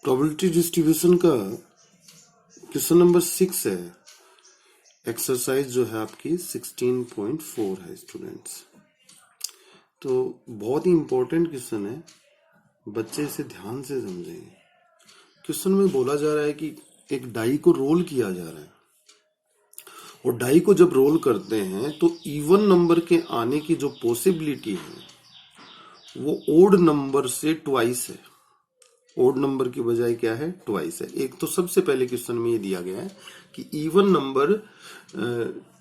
Probability distribution का question number 6 है। Exercise जो है आपकी 16.4 है स्टूडेंट्स। तो बहुत ही इंपॉर्टेंट क्वेश्चन है, बच्चे इसे ध्यान से समझेंगे। क्वेश्चन में बोला जा रहा है कि एक डाई को रोल किया जा रहा है और डाई को जब रोल करते हैं तो इवन नंबर के आने की जो पॉसिबिलिटी है वो ओड नंबर से ट्वाइस है। ओड नंबर की बजाय क्या है? ट्वाइस है। एक तो सबसे पहले क्वेश्चन में ये दिया गया है कि इवन नंबर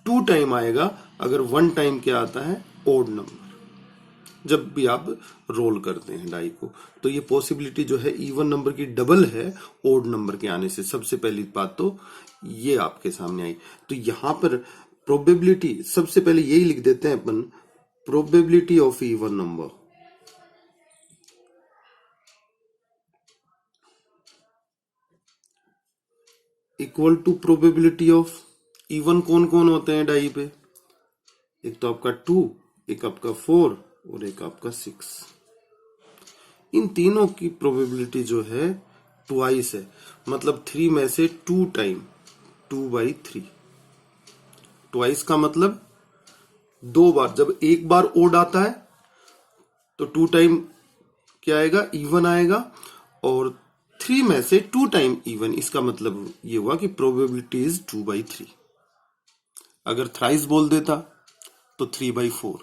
2 टाइम आएगा अगर 1 टाइम क्या आता है? Odd number. जब भी आप रोल करते हैं डाई को तो ये पॉसिबिलिटी जो है इवन नंबर की डबल है ओड नंबर के आने से। सबसे पहली बात तो ये आपके सामने आई। तो यहां पर प्रोबेबिलिटी सबसे पहले यही लिख देते हैं अपन, probability of even number equal to probability of even. कौन कौन होते हैं डाई पे? एक तो आपका 2, एक आपका 4 और एक आपका 6। इन तीनों की प्रोबेबिलिटी जो है ट्वाइस है, मतलब 3 में से 2 टाइम 2/3। ट्वाइस का मतलब 2 बार। जब एक बार ओड आता है तो 2 टाइम क्या आएगा? इवन आएगा। और 3 में से 2 टाइम इवन, इसका मतलब ये हुआ कि प्रोबेबिलिटी इज 2/3। अगर थ्राइस बोल देता तो 3/4।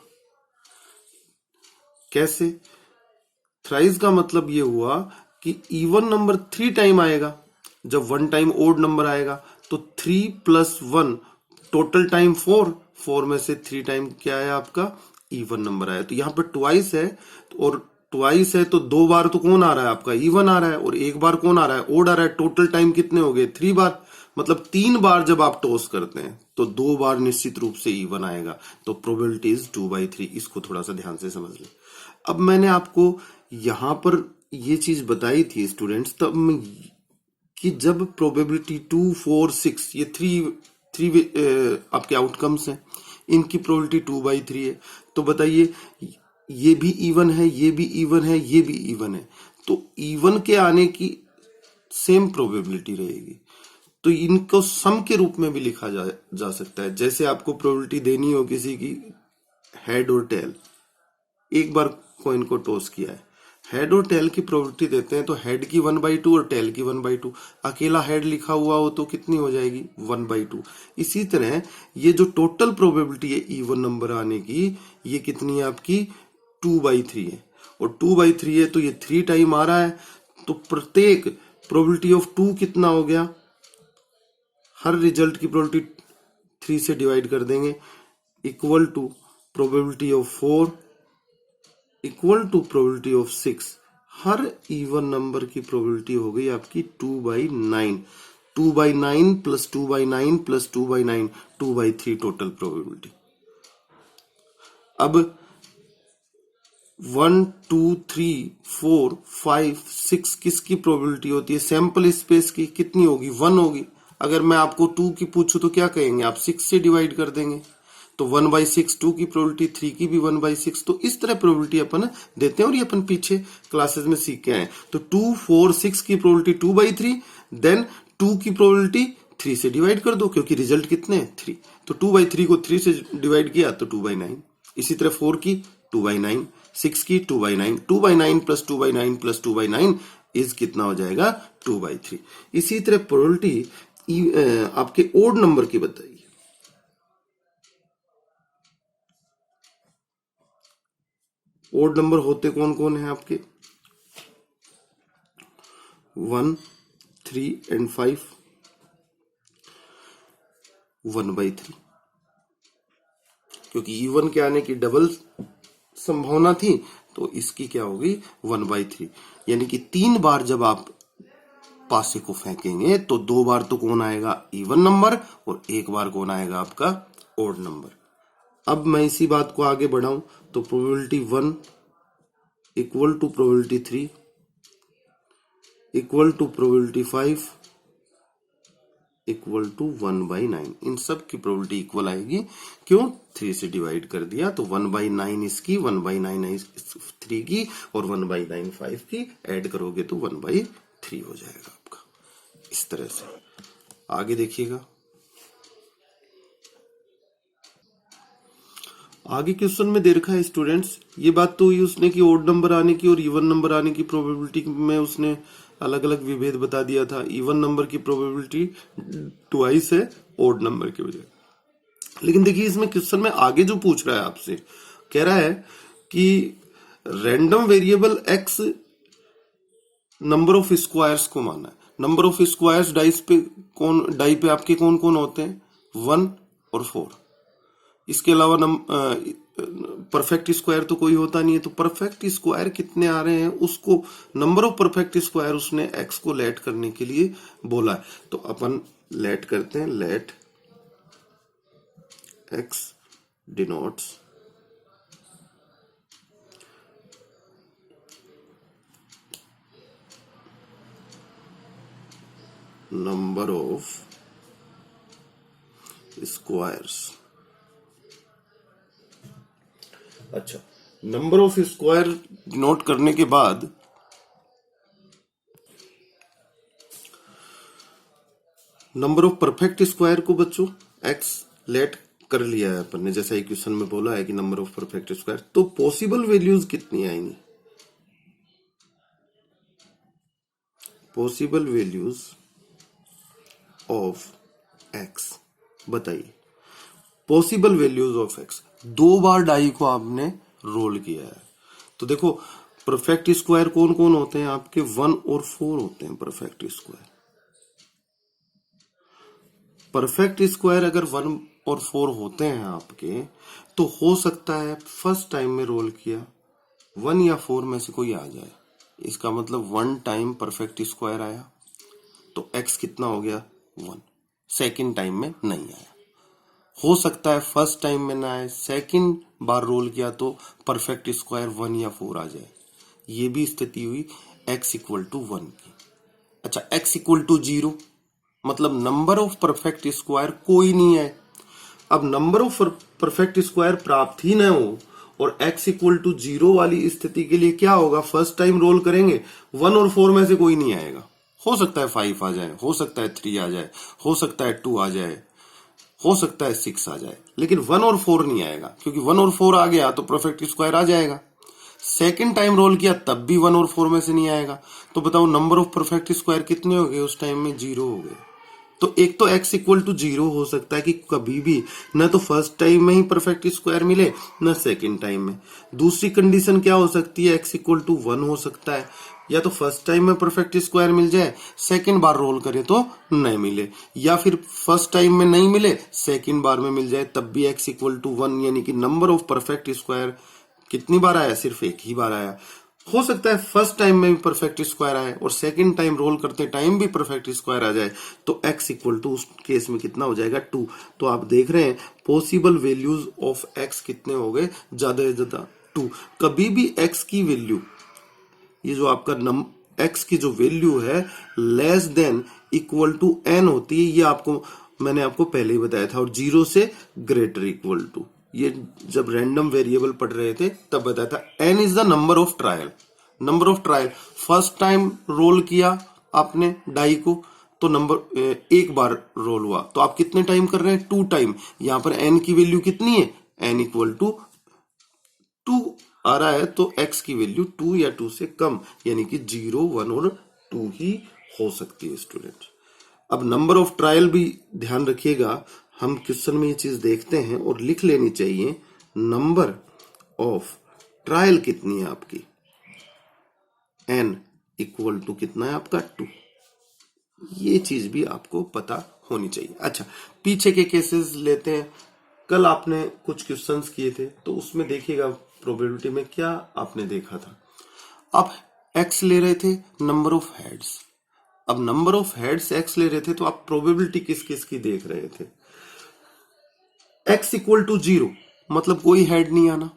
कैसे? थ्राइस का मतलब ये हुआ कि इवन नंबर 3 टाइम आएगा। जब 1 टाइम ओड नंबर आएगा तो 3 + 1 टोटल टाइम 4 में से 3 टाइम क्या है आपका? इवन नंबर आया। तो यहां पर ट्वाइस है और ट्वाइस है तो 2 बार तो कौन आ रहा है आपका? इवन आ रहा है। और 1 बार कौन आ रहा है? ओड आ रहा है। टोटल टाइम कितने हो गए? 3 बार। मतलब 3 बार जब आप टॉस करते हैं तो 2 बार निश्चित रूप से इवन आएगा। तो प्रोबेबिलिटी इज 2/3। इसको थोड़ा सा ध्यान से समझ लें। अब मैंने आपको यहां पर ये चीज बताई थी स्टूडेंट्स तब कि जब प्रोबेबिलिटी 2, 4, 6 ये 3 आपके आउटकम्स हैं, इनकी प्रोबेबिलिटी 2/3 है। तो बताइए ये भी इवन है, ये भी इवन है, ये भी इवन है, तो इवन के आने की सेम प्रोबेबिलिटी रहेगी। तो इनको सम के रूप में भी लिखा जा सकता है। जैसे आपको प्रोबेबिलिटी देनी हो किसी की हेड और टेल, एक बार कॉइन को टॉस किया है, हेड और टेल की प्रोबेबिलिटी देते हैं तो हेड की 1/2 और टेल की 1/2। अकेला हेड लिखा हुआ हो तो कितनी हो जाएगी? 1/2। इसी तरह ये जो टोटल प्रोबेबिलिटी है इवन नंबर आने की, ये कितनी है आपकी? 2/3 है। और 2/3 है तो ये 3 टाइम आ रहा है। तो प्रत्येक प्रोबेबिलिटी ऑफ 2 कितना हो गया? हर रिजल्ट की प्रोबेबिलिटी 3 से डिवाइड कर देंगे, equal to probability of 4 equal to probability of 6। हर इवन नंबर की प्रोबेबिलिटी हो गई आपकी 2/9। 2/9 + 2/9 + 2/9 2/3 टोटल प्रोबेबिलिटी। अब 1, 2, 3, 4, 5, 6 किसकी प्रोबेबिलिटी होती है? सैंपल स्पेस की। कितनी होगी? 1 होगी। अगर मैं आपको 2 की पूछूं तो क्या कहेंगे आप? 6 से डिवाइड कर देंगे। तो 1/6 2 की प्रोबेबिलिटी, 3 की भी 1/6। तो इस तरह प्रोबेबिलिटी अपन देते हैं और ये अपन पीछे क्लासेस में सीख के आए। तो 2, 4, 6 की प्रोबेबिलिटी 2/3, देन 2 की प्रोबेबिलिटी 3 से डिवाइड कर दो क्योंकि रिजल्ट कितने हैं? 3। तो 2/3 को 3 से डिवाइड किया तो 2/9। इसी तरह 4 की 2/9, 6 की 2/9, 2/9 + 2/9 + 2/9 इज कितना हो जाएगा? 2/3। इसी तरह प्रोबेबिलिटी आपके ओड नंबर की बताइए। ओड नंबर होते कौन कौन है आपके? 1, 3 एंड 5 1/3, क्योंकि इवन के आने की डबल संभावना थी तो इसकी क्या होगी? 1/3। यानी कि 3 बार जब आप पासे को फेंकेंगे तो 2 बार तो कौन आएगा? इवन नंबर, और 1 बार कौन आएगा? आपका ओड नंबर। अब मैं इसी बात को आगे बढ़ाऊं तो probability 1 equal to probability 3 equal to probability 5 equal to 1/9। इन सब की प्रोबेबिलिटी इक्वल आएगी। क्यों? 3 से डिवाइड कर दिया तो 1/9 इसकी, 1/9 3 की और 1/9 5 की, ऐड करोगे तो 1/3 3 हो जाएगा आपका। इस तरह से आगे देखिएगा। आगे क्वेश्चन में दे रखा है स्टूडेंट्स, ये बात तो हुई उसने कि ओड नंबर आने की और इवन नंबर आने की प्रोबेबिलिटी में उसने अलग अलग विभेद बता दिया था। इवन नंबर की प्रोबेबिलिटी ट्वाइस है ओड नंबर के बजाय। लेकिन देखिए इसमें क्वेश्चन में आगे जो पूछ रहा है आपसे, कह रहा है कि random variable x number of squares को माना है। नंबर ऑफ स्क्वायर्स डाई पे आपके कौन कौन होते हैं? 1 और 4। इसके अलावा परफेक्ट स्क्वायर तो कोई होता नहीं है। तो परफेक्ट स्क्वायर कितने आ रहे हैं उसको, नंबर ऑफ परफेक्ट स्क्वायर उसने एक्स को लेट करने के लिए बोला है। तो अपन लेट करते हैं, let x denotes number of squares. अच्छा, नंबर ऑफ स्क्वायर नोट करने के बाद नंबर ऑफ परफेक्ट स्क्वायर को बच्चों एक्स लेट कर लिया है अपन ने, जैसा एक क्वेश्चन में बोला है कि नंबर ऑफ परफेक्ट स्क्वायर। तो पॉसिबल वैल्यूज कितनी आएंगी? पॉसिबल वैल्यूज ऑफ एक्स बताइए। पॉसिबल वैल्यूज ऑफ एक्स, 2 बार डाई को आपने रोल किया है। तो देखो परफेक्ट स्क्वायर कौन कौन होते हैं आपके? 1 और 4 होते हैं परफेक्ट स्क्वायर। परफेक्ट स्क्वायर अगर 1 और 4 होते हैं आपके, तो हो सकता है फर्स्ट टाइम में रोल किया 1 या 4 में से कोई आ जाए। इसका मतलब 1 टाइम परफेक्ट स्क्वायर आया, तो एक्स कितना हो गया? 1। सेकेंड टाइम में नहीं आया। हो सकता है फर्स्ट टाइम में ना आए, सेकंड बार रोल किया तो परफेक्ट स्क्वायर 1 या 4 आ जाए। ये भी स्थिति हुई x इक्वल टू 1 की। अच्छा, x इक्वल टू 0 मतलब नंबर ऑफ परफेक्ट स्क्वायर कोई नहीं है। अब नंबर ऑफ परफेक्ट स्क्वायर प्राप्त ही ना हो और x इक्वल टू 0 वाली स्थिति के लिए क्या होगा? फर्स्ट टाइम रोल करेंगे 1 और 4 में से कोई नहीं आएगा। हो सकता है 5 आ जाए, हो सकता है 3 आ जाए, हो सकता है 2 आ जाए, हो सकता है 6 आ जाए, लेकिन 1 और 4 नहीं आएगा, क्योंकि 1 और 4 आ गया तो परफेक्ट स्क्वायर आ जाएगा। सेकंड टाइम रोल किया तब भी 1 और 4 में से नहीं आएगा। तो बताओ नंबर ऑफ परफेक्ट स्क्वायर कितने हो गए उस टाइम में? 0 हो गए। तो एक तो x इक्वल टू 0 हो सकता है कि कभी भी न तो फर्स्ट टाइम में ही परफेक्ट स्क्वायर मिले न सेकंड टाइम में। दूसरी कंडीशन क्या हो सकती है? x इक्वल टू 1 हो सकता है, या तो फर्स्ट टाइम में परफेक्ट स्क्वायर मिल जाए, सेकंड बार रोल करे तो नहीं मिले, या फिर फर्स्ट टाइम में नहीं मिले, सेकंड बार में मिल जाए तब भी x इक्वल टू 1, यानी कि नंबर ऑफ परफेक्ट स्क्वायर कितनी बार आया? सिर्फ एक ही बार आया। हो सकता है फर्स्ट टाइम में भी परफेक्ट स्क्वायर आए और सेकंड टाइम रोल करते टाइम भी परफेक्ट स्क्वायर आ जाए, तो x इक्वल टू उस केस में कितना हो जाएगा? 2। तो आप देख रहे हैं पॉसिबल वैल्यूज ऑफ x कितने हो गए? ज्यादा से ज्यादा 2। कभी भी x की वैल्यू, ये जो आपका x की जो वैल्यू है less than equal to n होती है, ये आपको मैंने आपको पहले ही बताया था, और 0 से ग्रेटर इक्वल टू, ये जब रैंडम वेरिएबल पढ़ रहे थे तब बताया था। n is the number of trial. Number of trial, first time roll किया आपने डाई को तो नंबर एक बार रोल हुआ, तो आप कितने टाइम कर रहे हैं? 2 टाइम। यहां पर n की वैल्यू कितनी है? n इक्वल टू 2 आ रहा है, तो x की वैल्यू 2 या 2 से कम, यानी कि 0, 1 और 2 ही हो सकती है स्टूडेंट। अब नंबर ऑफ ट्रायल भी ध्यान रखिएगा, हम क्वेश्चन में ये चीज देखते हैं और लिख लेनी चाहिए। नंबर ऑफ ट्रायल कितनी है आपकी? n इक्वल टू कितना है आपका? 2। ये चीज भी आपको पता होनी चाहिए। अच्छा, पीछे के केसेस लेते हैं। कल आपने कुछ क्वेश्चंस किए थे, तो उसमें देखिएगा प्रोबेबिलिटी में क्या आपने देखा था। आप x ले रहे थे, नंबर ऑफ हेड्स। अब नंबर ऑफ हेड्स x ले रहे थे, तो आप प्रोबेबिलिटी किस किस की देख रहे थे? x इक्वल टू 0 मतलब कोई हेड नहीं आना।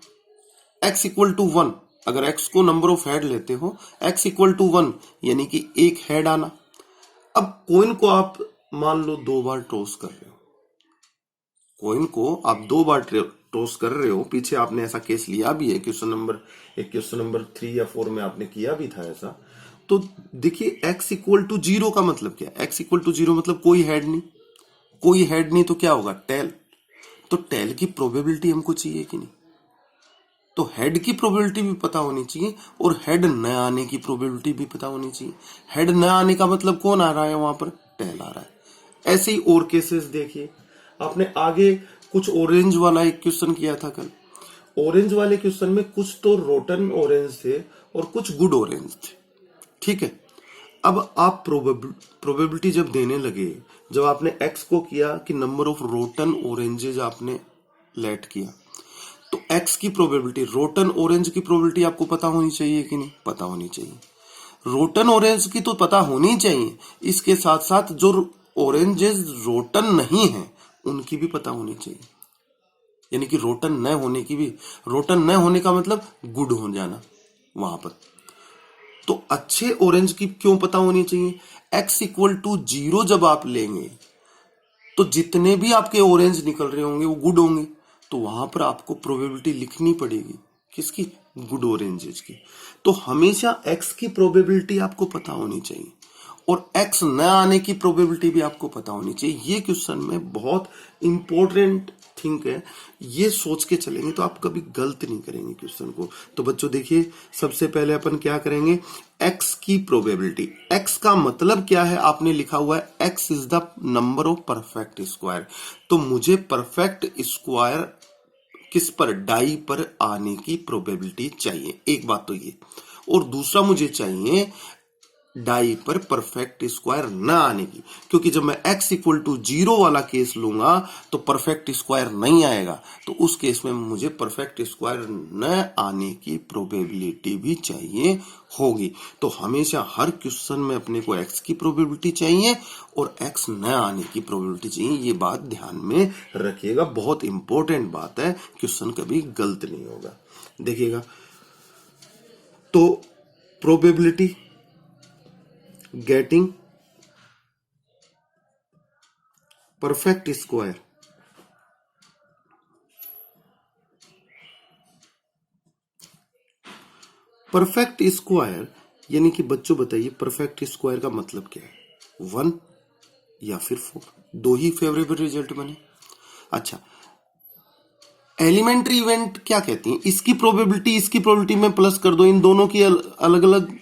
x इक्वल टू 1, अगर x को नंबर ऑफ हेड लेते हो, x इक्वल टू 1 यानी कि एक हेड आना। अब कॉइन को आप मान लो 2 बार टॉस कर रहे हो, कॉइन को आप 2 बार टॉस कर रहे हो। पीछे आपने ऐसा केस लिया भी है, क्वेश्चन नंबर 3 या 4 में आपने किया भी था ऐसा। तो देखिए x इक्वल टू 0 का मतलब क्या है? x इक्वल टू 0 मतलब कोई हेड नहीं, कोई हेड नहीं तो क्या होगा? टेल। तो टेल की प्रोबेबिलिटी हमको चाहिए कि नहीं? तो हेड की प्रोबेबिलिटी भी पता होनी चाहिए और हेड न आने की प्रोबेबिलिटी भी पता होनी चाहिए। हेड न आने का मतलब कौन आ रहा है वहां पर? टेल आ रहा है। ऐसे ही और केसेस देखिए, आपने आगे कुछ ऑरेंज वाला एक क्वेश्चन किया था कल। ऑरेंज वाले क्वेश्चन में कुछ तो रोटन ऑरेंज थे और कुछ गुड ऑरेंज थे, ठीक है। अब आप प्रोबेबिलिटी जब देने लगे, जब आपने एक्स को किया कि नंबर ऑफ रोटन ऑरेंजेस आपने लेट किया, तो एक्स की प्रोबेबिलिटी, रोटन ऑरेंज की प्रोबेबिलिटी आपको पता होनी चाहिए कि नहीं? पता होनी चाहिए। रोटन ऑरेंज की तो पता होनी चाहिए, इसके साथ साथ जो ऑरेंजेस रोटन नहीं है उनकी भी पता होनी चाहिए, यानी कि रोटन न होने की भी। रोटन न होने का मतलब गुड हो जाना वहां पर। तो अच्छे ऑरेंज की क्यों पता होनी चाहिए? x इक्वल टू 0 जब आप लेंगे तो जितने भी आपके ऑरेंज निकल रहे होंगे वो गुड होंगे, तो वहां पर आपको प्रोबेबिलिटी लिखनी पड़ेगी किसकी? गुड ऑरेंजेस की। तो हमेशा x की प्रोबेबिलिटी आपको पता होनी चाहिए और x न आने की प्रोबेबिलिटी भी आपको पता होनी चाहिए। ये क्वेश्चन में बहुत इंपॉर्टेंट थिंक है, ये सोच के चलेंगे तो आप कभी गलत नहीं करेंगे क्वेश्चन को। तो बच्चों देखिए, सबसे पहले अपन क्या करेंगे? x की प्रोबेबिलिटी। x का मतलब क्या है? आपने लिखा हुआ है x is the number of perfect square. तो मुझे परफेक्ट स्क्वायर किस पर? डाई पर आने की प्रोबेबिलिटी चाहिए, एक बात तो ये। और दूसरा मुझे चाहिए डाई पर परफेक्ट स्क्वायर न आने की, क्योंकि जब मैं x इक्वल टू 0 वाला केस लूंगा तो परफेक्ट स्क्वायर नहीं आएगा, तो उस केस में मुझे परफेक्ट स्क्वायर न आने की प्रोबेबिलिटी भी चाहिए होगी। तो हमेशा हर क्वेश्चन में अपने को x की प्रोबेबिलिटी चाहिए और x न आने की प्रोबेबिलिटी चाहिए। ये बात ध्यान में रखिएगा, बहुत इंपॉर्टेंट बात है, क्वेश्चन कभी गलत नहीं होगा। देखिएगा, तो probability getting perfect square, perfect square यानी कि बच्चों बताइए परफेक्ट स्क्वायर का मतलब क्या है? 1 या फिर 4, दो ही फेवरेबल रिजल्ट बने। अच्छा, एलिमेंट्री इवेंट क्या कहती है? इसकी प्रोबेबिलिटी में प्लस कर दो, इन दोनों की अलग अलग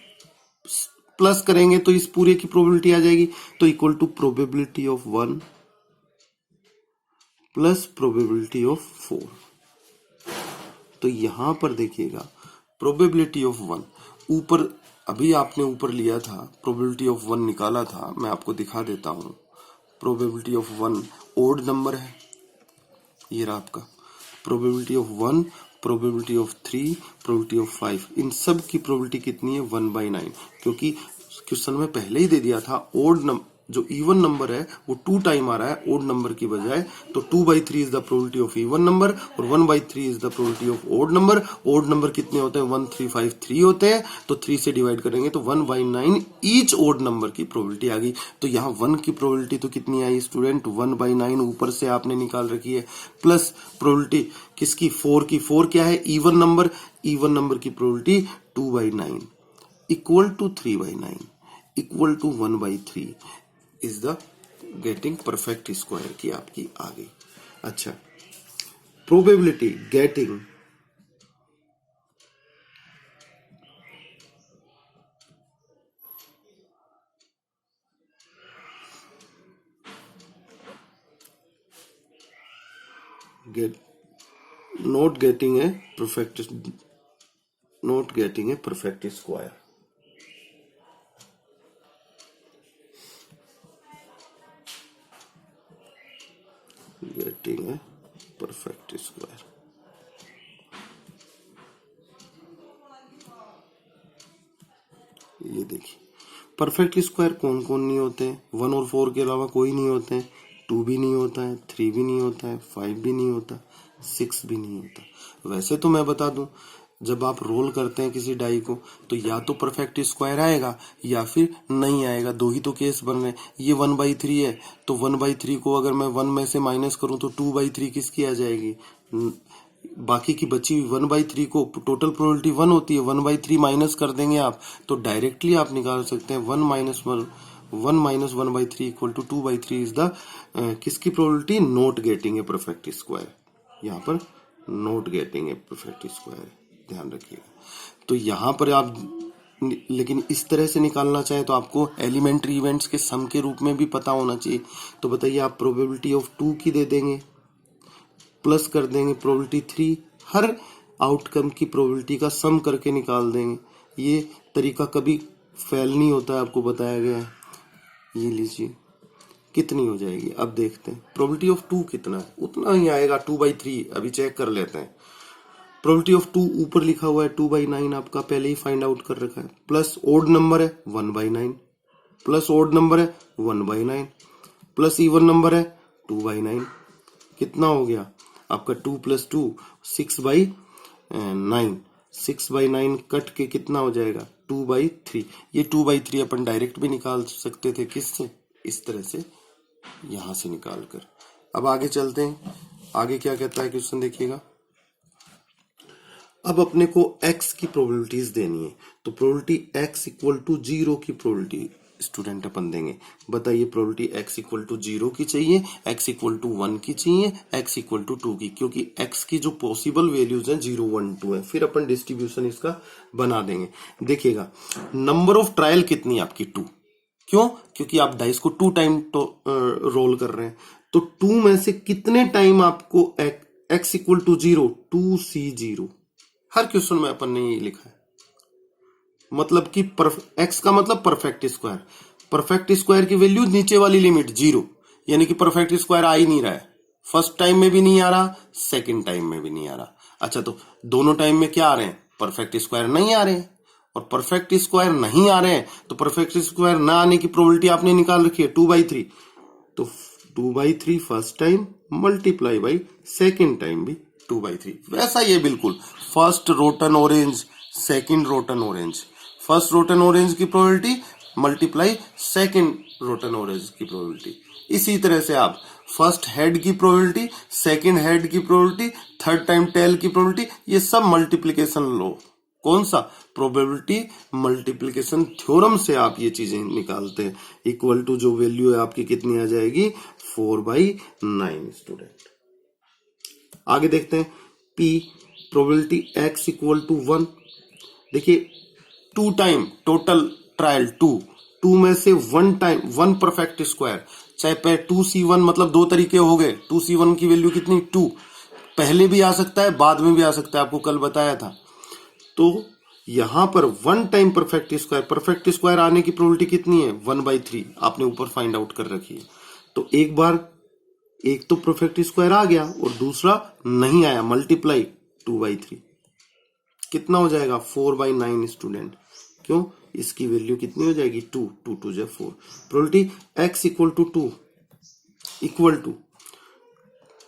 प्लस करेंगे तो इस पूरे की प्रोबेबिलिटी आ जाएगी। तो equal to probability of 1 plus probability of 4। तो यहां पर देखिएगा प्रोबेबिलिटी ऑफ 1 ऊपर, अभी आपने ऊपर लिया था प्रोबेबिलिटी ऑफ 1 निकाला था, मैं आपको दिखा देता हूं। प्रोबेबिलिटी ऑफ 1 ओड नंबर है, ये रहा आपका probability of 1, probability of 3, probability of 5। इन सब की प्रोबेबिलिटी कितनी है? 1/9, क्योंकि क्वेश्चन में पहले ही दे दिया था ओड नंबर, जो इवन नंबर है वो 2 टाइम आ रहा है ओड नंबर की बजाय, तो 2/3 is the probability of even number और 1/3 is the probability of odd number. Odd number कितने होते हैं? 1 3 5 3 होते हैं, तो 3 से डिवाइड करेंगे तो 1/9 ईच ओड नंबर की प्रोबेबिलिटी आ गई। तो यहाँ 1 की प्रोबेबिलिटी तो कितनी आई स्टूडेंट? 1/9 ऊपर से आपने निकाल रखी है, प्लस प्रोबेबिलिटी किसकी? 4 की। 4 क्या है? Even number. इवन नंबर की probability 2/9 equal to 3/9 equal to 1/3 is the getting perfect square की आपकी आ गई। अच्छा, probability getting get not getting a perfect, not getting a perfect square. Getting a perfect square, ये देखिए परफेक्ट स्क्वायर कौन कौन नहीं होते हैं? 1 और 4 के अलावा कोई नहीं होते हैं। 2 भी नहीं होता है, 3 भी नहीं होता है, 5 भी नहीं होता, 6 भी नहीं होता। वैसे तो मैं बता दूं, जब आप रोल करते हैं किसी डाई को तो या तो परफेक्ट स्क्वायर आएगा या फिर नहीं आएगा, दो ही तो केस बन रहे हैं। ये 1/3 है, तो 1/3 को अगर मैं 1 में से माइनस करूं तो 2/3 किसकी आ जाएगी? बाकी की बची हुई 1/3 को, टोटल प्रोबेबिलिटी 1 होती है, 1/3 माइनस कर देंगे आप तो डायरेक्टली आप निकाल सकते हैं 1 minus 1/3 equal to 2/3 is the किसकी probability, not getting a perfect square. यहाँ पर not getting a perfect square, ध्यान रखिएगा। तो यहाँ पर आप लेकिन इस तरह से निकालना चाहे तो आपको एलिमेंट्री इवेंट्स के सम के रूप में भी पता होना चाहिए। तो बताइए, आप प्रोबेबिलिटी ऑफ 2 की दे देंगे, प्लस कर देंगे प्रोबेबिलिटी 3, हर आउटकम की प्रोबेबिलिटी का सम करके निकाल देंगे। ये तरीका कभी फेल नहीं होता है, आपको बताया गया है। ये लीजिए कितनी हो जाएगी, अब देखते हैं। प्रोबेबिलिटी ऑफ 2 कितना है, उतना ही आएगा 2/3। अभी चेक कर लेते हैं। प्रोबेबिलिटी ऑफ 2 ऊपर लिखा हुआ है 2/9, आपका पहले ही फाइंड आउट कर रखा है। प्लस ओड नंबर है 1/9, प्लस ओड नंबर है 1/9, प्लस इवन नंबर है 2/9। कितना हो गया आपका 2 + 2 6/9, 6/9 कट के कितना हो जाएगा 2/3। ये 2/3 अपन डायरेक्ट भी निकाल सकते थे, किससे, इस तरह से, यहां से निकाल कर। अब आगे चलते हैं, आगे क्या कहता है क्वेश्चन देखिएगा। अब अपने को x की प्रोबेबिलिटीज देनी है, तो प्रोबेबिलिटी x इक्वल टू 0 की प्रोबेबिलिटी स्टूडेंट अपन देंगे। बताइए प्रोबेबिलिटी x इक्वल टू 0 की चाहिए, x इक्वल टू 1 की चाहिए, x इक्वल टू 2 की, क्योंकि x की जो पॉसिबल वैल्यूज हैं 0, 1, 2 है। फिर अपन डिस्ट्रीब्यूशन इसका बना देंगे। देखिएगा नंबर ऑफ ट्रायल कितनी है आपकी, 2। क्यों, क्योंकि आप डाइस को 2 टाइम तो रोल कर रहे हैं, तो 2 में से कितने टाइम आपको x इक्वल टू 0, 2c0। हर क्वेश्चन में अपन ने ये लिखा है, मतलब कि x का मतलब परफेक्ट स्क्वायर, परफेक्ट स्क्वायर की वैल्यू नीचे वाली लिमिट 0, यानी कि परफेक्ट स्क्वायर आ ही नहीं रहा है। फर्स्ट टाइम में भी नहीं आ रहा, सेकंड टाइम में भी नहीं आ रहा। अच्छा, तो दोनों टाइम में क्या आ रहे हैं, परफेक्ट स्क्वायर नहीं आ रहे हैं। और परफेक्ट स्क्वायर नहीं आ रहे हैं तो परफेक्ट स्क्वायर ना आने की प्रोबेबिलिटी आपने निकाल रखी है 2/3। तो 2/3 first time multiply by second time भी 2/3। वैसा ये बिल्कुल first rotten orange, second rotten orange, first rotten orange की probability multiply second rotten orange की प्रोबेबिलिटी। इसी तरह से आप फर्स्ट हेड की प्रोबेबिलिटी, सेकंड हेड की प्रोबेबिलिटी, थर्ड टाइम टेल की प्रोबेबिलिटी, ये सब मल्टीप्लीकेशन लो, कौन सा, प्रोबेबिलिटी मल्टीप्लीकेशन थ्योरम से आप ये चीजें निकालते हैं। इक्वल टू जो वैल्यू है आपकी कितनी आ जाएगी, 4/9 स्टूडेंट। आगे देखते हैं P, probability x equal to 1। देखिए 2 टाइम टोटल ट्रायल 2 में से 1 टाइम 1 परफेक्ट स्क्वायर, चाहे पे 2c1, मतलब 2 तरीके हो गए। 2c1 की वैल्यू कितनी, 2, पहले भी आ सकता है बाद में भी आ सकता है, आपको कल बताया था। तो यहां पर 1 टाइम परफेक्ट स्क्वायर आने की प्रोबेबिलिटी कितनी है, 1/3 आपने ऊपर फाइंड आउट कर रखी है। तो एक बार एक तो परफेक्ट स्क्वायर आ गया और दूसरा नहीं आया, मल्टीप्लाई 2/3, कितना हो जाएगा 4/9 स्टूडेंट। क्यों, इसकी वैल्यू कितनी हो जाएगी 2, 2 2 जा 4। Probability x equal to 2 equal to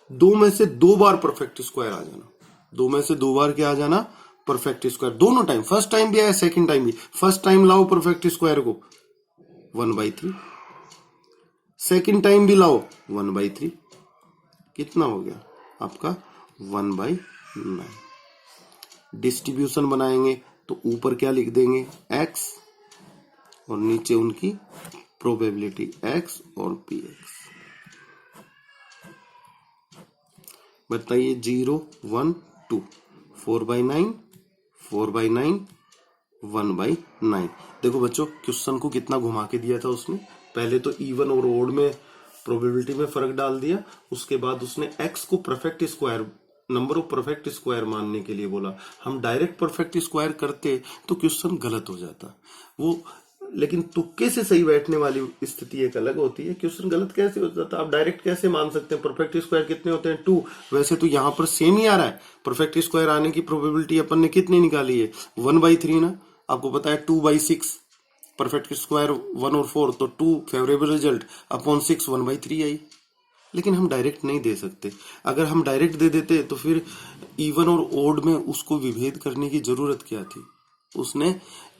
2 में से 2 बार परफेक्ट स्क्वायर आ जाना, 2 में से 2 बार क्या आ जाना, परफेक्ट स्क्वायर। दोनों टाइम, फर्स्ट टाइम भी आया सेकंड टाइम भी। फर्स्ट टाइम लाओ परफेक्ट स्क्वायर को 1/3, सेकंड टाइम भी लाओ 1/3, कितना हो गया आपका 1/9। डिस्ट्रीब्यूशन बनाएंगे तो ऊपर क्या लिख देंगे, x, और नीचे उनकी प्रोबेबिलिटी x और px। बताइए 0, 1, 2, 4/9, 4/9, 1/9। देखो बच्चों, क्वेश्चन को कितना घुमा के दिया था उसने। पहले तो इवन और ओड में प्रोबेबिलिटी में फर्क डाल दिया, उसके बाद उसने x को perfect square, number of perfect square मानने के लिए बोला। हम डायरेक्ट परफेक्ट स्क्वायर करते तो क्वेश्चन गलत हो जाता वो, लेकिन तुक्के से सही बैठने वाली स्थिति एक अलग होती है। क्वेश्चन गलत कैसे हो जाता, आप डायरेक्ट कैसे मान सकते हैं, परफेक्ट स्क्वायर कितने होते हैं 2। वैसे तो यहाँ पर सेम ही आ रहा है, परफेक्ट स्क्वायर आने की प्रोबेबिलिटी अपन ने कितनी निकाली है 1/3 ना, आपको पता है 2/6, परफेक्ट स्क्वायर 1 और 4, तो 2 फेवरेबल रिजल्ट अपॉन 6, 1/3 आई। लेकिन हम डायरेक्ट नहीं दे सकते, अगर हम डायरेक्ट दे देते तो फिर इवन और ओड में उसको विभेद करने की जरूरत क्या थी। उसने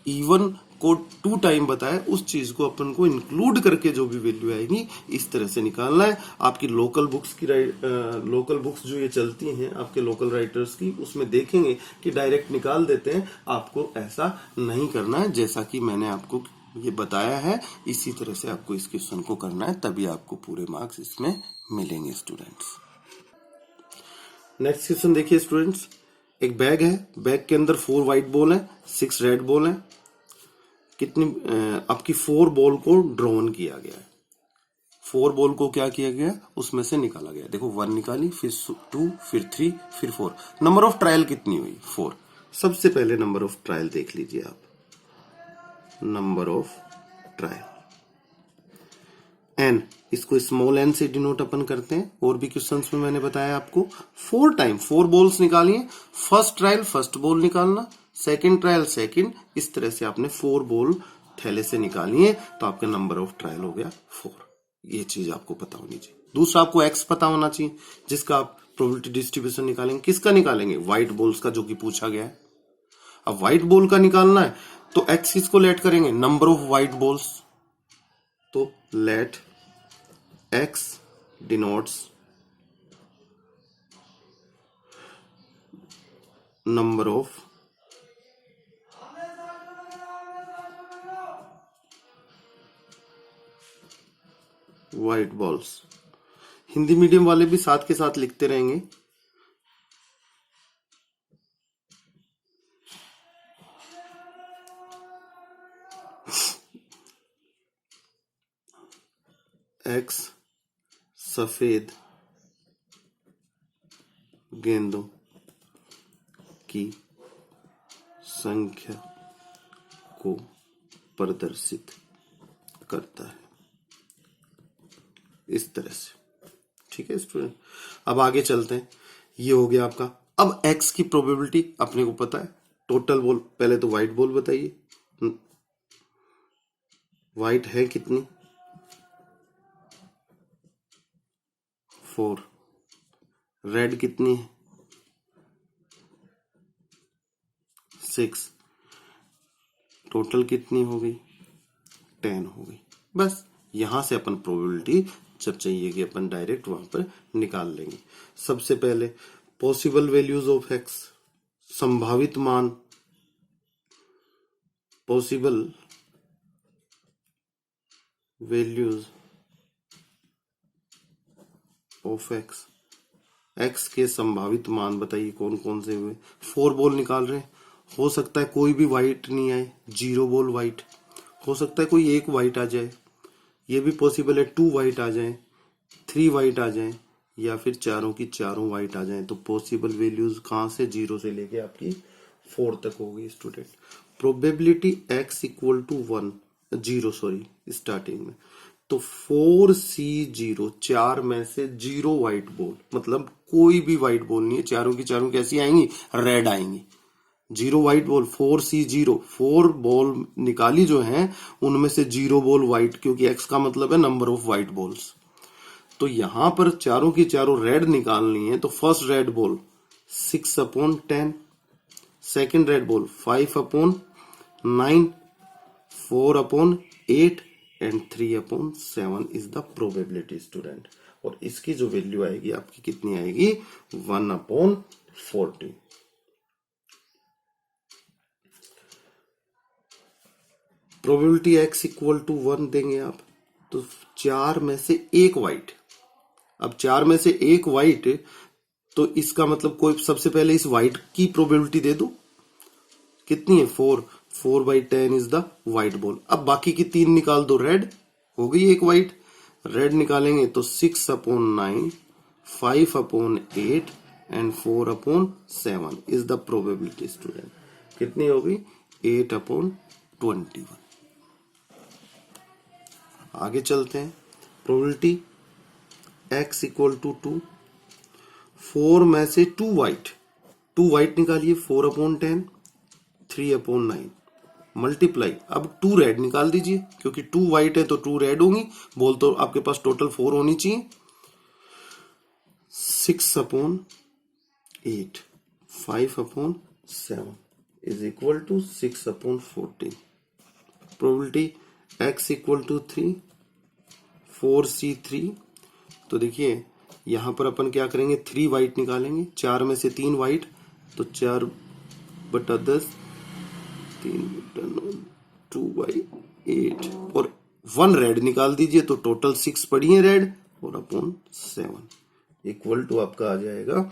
इवन को 2 टाइम बताया उस चीज को अपन को इंक्लूड करके जो भी वैल्यू आएगी इस तरह से निकालना है। आपकी लोकल बुक्स जो ये चलती हैं आपके लोकल राइटर्स की, उसमें देखेंगे कि डायरेक्ट निकाल देते हैं। आपको ऐसा नहीं करना है, जैसा कि मैंने आपको ये बताया है इसी तरह से आपको इस क्वेश्चन को करना है, तभी आपको पूरे मार्क्स इसमें मिलेंगे स्टूडेंट्स। नेक्स्ट क्वेश्चन देखिए स्टूडेंट्स, एक बैग है, बैग के अंदर 4 व्हाइट बॉल है, 6 रेड बॉल है। कितनी आपकी 4 बॉल को ड्रॉन किया गया है, 4 बॉल को क्या किया गया, उसमें से निकाला गया। देखो 1 निकाली, फिर 2, फिर 3, फिर 4। नंबर ऑफ ट्रायल कितनी हुई, 4। सबसे पहले नंबर ऑफ ट्रायल देख लीजिए आप, नंबर ऑफ ट्रायल एन, इसको स्मॉल एन से डिनोट अपन करते हैं। और भी क्वेश्चंस में मैंने बताया आपको 4 टाइम 4 बॉल्स निकालिए। फर्स्ट ट्रायल फर्स्ट बॉल निकालना, सेकंड ट्रायल सेकंड, इस तरह से आपने 4 बॉल थैले से निकाली है, तो आपका नंबर ऑफ ट्रायल हो गया 4। ये चीज आपको पता होनी चाहिए। दूसरा आपको एक्स पता होना चाहिए, जिसका आप प्रोबेबिलिटी डिस्ट्रीब्यूशन निकालेंगे। किसका निकालेंगे, व्हाइट बॉल्स का, जो कि पूछा गया है। अब व्हाइट बॉल का निकालना है तो एक्स किसको लेट करेंगे, नंबर ऑफ व्हाइट बॉल्स। तो let x denotes number of white balls। Hindi medium वाले भी साथ के साथ लिखते रहेंगे। x सफेद गेंदों की संख्या को प्रदर्शित करता है, इस तरह से। ठीक है स्टूडेंट, अब आगे चलते हैं। ये हो गया आपका। अब x की प्रोबेबिलिटी अपने को पता है, टोटल बॉल। पहले तो व्हाइट बॉल बताइए, व्हाइट है कितनी, 4। रेड कितनी है, 6। टोटल कितनी हो गई, 10 हो गई। बस यहां से अपन प्रोबेबिलिटी जब चाहिए कि अपन डायरेक्ट वहां पर निकाल लेंगे। सबसे पहले पॉसिबल वैल्यूज ऑफ एक्स, संभावित मान, possible values of x, x के संभावित मान बताइए कौन कौन से हुए। 4 बॉल निकाल रहे हैं, हो सकता है कोई भी व्हाइट नहीं आए, 0 बॉल व्हाइट। हो सकता है कोई एक व्हाइट आ जाए, ये भी पॉसिबल है 2 व्हाइट आ जाए, 3 व्हाइट आ जाए, या फिर चारों की चारों व्हाइट आ जाए। तो पॉसिबल वैल्यूज कहां से, 0 से लेके आपकी 4 तक होगी student. Probability x equal to 0 starting में, तो 4C0, 4 में से 0 व्हाइट बॉल, मतलब कोई भी व्हाइट बॉल नहीं है। चारों की चारों कैसी आएंगी, रेड आएंगी। 0 व्हाइट बॉल, 4C0, 4 बॉल निकाली जो है उनमें से 0 बॉल व्हाइट, क्योंकि x का मतलब है नंबर ऑफ व्हाइट बॉल्स। तो यहां पर चारों की चारों रेड निकालनी है, तो first red ball 6/10, second red ball 5/9, 4/8 and 3/7 is the probability student. और इसकी जो वैल्यू आएगी आपकी कितनी आएगी, 1/40। प्रोबेबिलिटी x इक्वल टू 1 देंगे आप, तो 4 में से 1 व्हाइट। अब 4 में से 1 व्हाइट, तो इसका मतलब कोई सबसे पहले इस व्हाइट की प्रोबेबिलिटी दे दो, कितनी है 4, 4/10 इज द व्हाइट बॉल। अब बाकी की 3 निकाल दो, रेड हो गई 1 व्हाइट। रेड निकालेंगे तो 6/9, 5/8 and 4/7 is the probability student. कितनी होगी, 8/21। आगे चलते हैं। प्रोबेबिलिटी x इक्वल टू 2, 4 में से 2 व्हाइट निकालिए, 4/10, 3/9 मल्टीप्लाई। अब 2 रेड निकाल दीजिए, क्योंकि 2 व्हाइट है तो 2 रेड होंगी, बोल तो आपके पास टोटल 4 होनी चाहिए। 6/8, 5/7 is equal to 6/14। Probability x equal to 3, 4C3। तो देखिए यहां पर अपन क्या करेंगे, 3 वाइट निकालेंगे, 4 में से 3 वाइट, तो 4/10, 3/9, 2/8 और 1 रेड निकाल दीजिए, तो टोटल 6 पड़ी है रेड, और अपॉन 7 इक्वल टू आपका आ जाएगा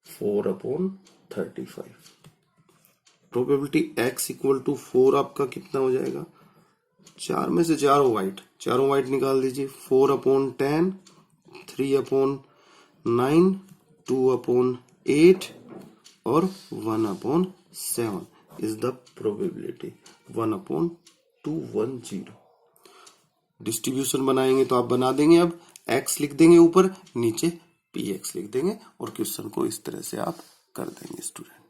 4/35। प्रोबेबिलिटी x इक्वल टू 4 आपका कितना हो जाएगा, 4 में से चारों वाइट निकाल दीजिए, 4/10, 3/9, 2/8 और 1/7 is the probability, 1/210। डिस्ट्रीब्यूशन बनाएंगे तो आप बना देंगे, अब x लिख देंगे ऊपर, नीचे px लिख देंगे और क्वेश्चन को इस तरह से आप कर देंगे स्टूडेंट।